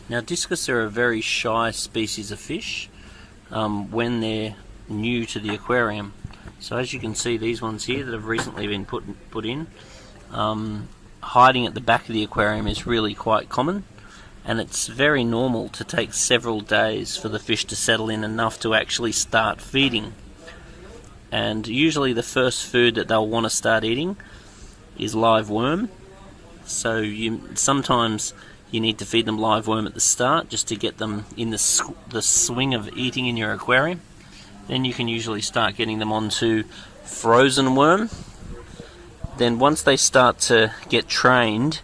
Now discus are a very shy species of fish when they're new to the aquarium. So as you can see, these ones here that have recently been put in, hiding at the back of the aquarium is really quite common, and it's very normal to take several days for the fish to settle in enough to actually start feeding. And usually the first food that they'll want to start eating is live worm. So sometimes you need to feed them live worm at the start just to get them in the swing of eating in your aquarium. Then you can usually start getting them onto frozen worm. Then once they start to get trained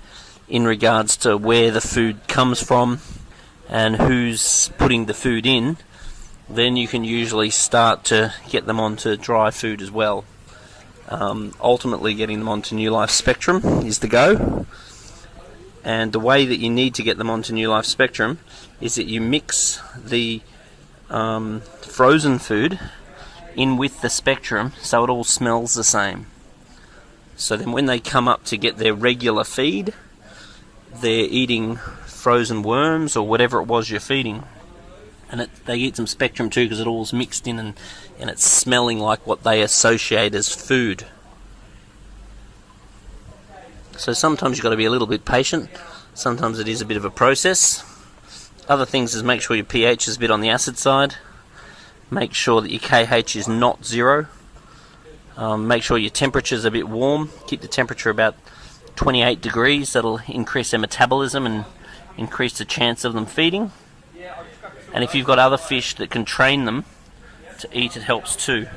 in regards to where the food comes from and who's putting the food in, then you can usually start to get them onto dry food as well. Ultimately getting them onto New Life Spectrum is the go. And the way that you need to get them onto New Life Spectrum is that you mix the frozen food in with the Spectrum so it all smells the same. So then when they come up to get their regular feed, they're eating frozen worms or whatever it was you're feeding. And they eat some Spectrum too because it all's mixed in and it's smelling like what they associate as food. So sometimes you've got to be a little bit patient. Sometimes it is a bit of a process. Other things is make sure your pH is a bit on the acid side. Make sure that your KH is not 0. Make sure your temperature is a bit warm. Keep the temperature about 28 degrees. That'll increase their metabolism and increase the chance of them feeding. And if you've got other fish that can train them to eat, it helps too.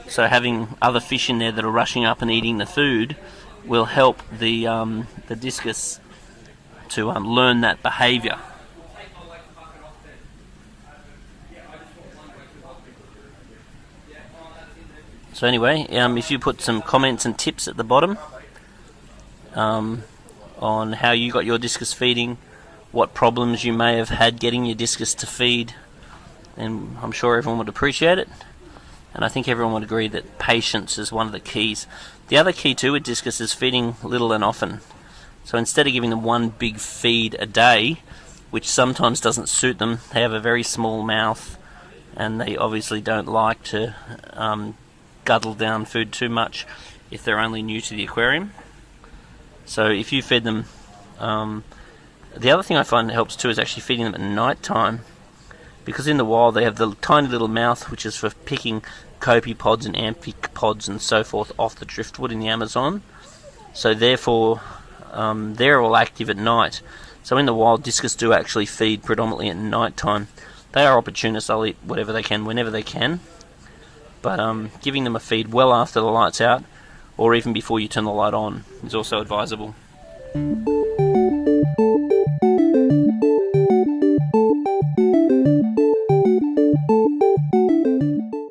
So having other fish in there that are rushing up and eating the food will help the discus to learn that behaviour. So anyway, if you put some comments and tips at the bottom on how you got your discus feeding, what problems you may have had getting your discus to feed, then I'm sure everyone would appreciate it. And I think everyone would agree that patience is one of the keys. The other key too with discus is feeding little and often. So instead of giving them one big feed a day, which sometimes doesn't suit them, they have a very small mouth and they obviously don't like to guzzle down food too much if they're only new to the aquarium. So if you fed them, the other thing I find that helps too is actually feeding them at night time, because in the wild they have the tiny little mouth which is for picking copepods and amphipods and so forth off the driftwood in the Amazon. So therefore they're all active at night. So in the wild, discus do actually feed predominantly at night time. They are opportunists, they'll eat whatever they can whenever they can. But giving them a feed well after the light's out, or even before you turn the light on, is also advisable.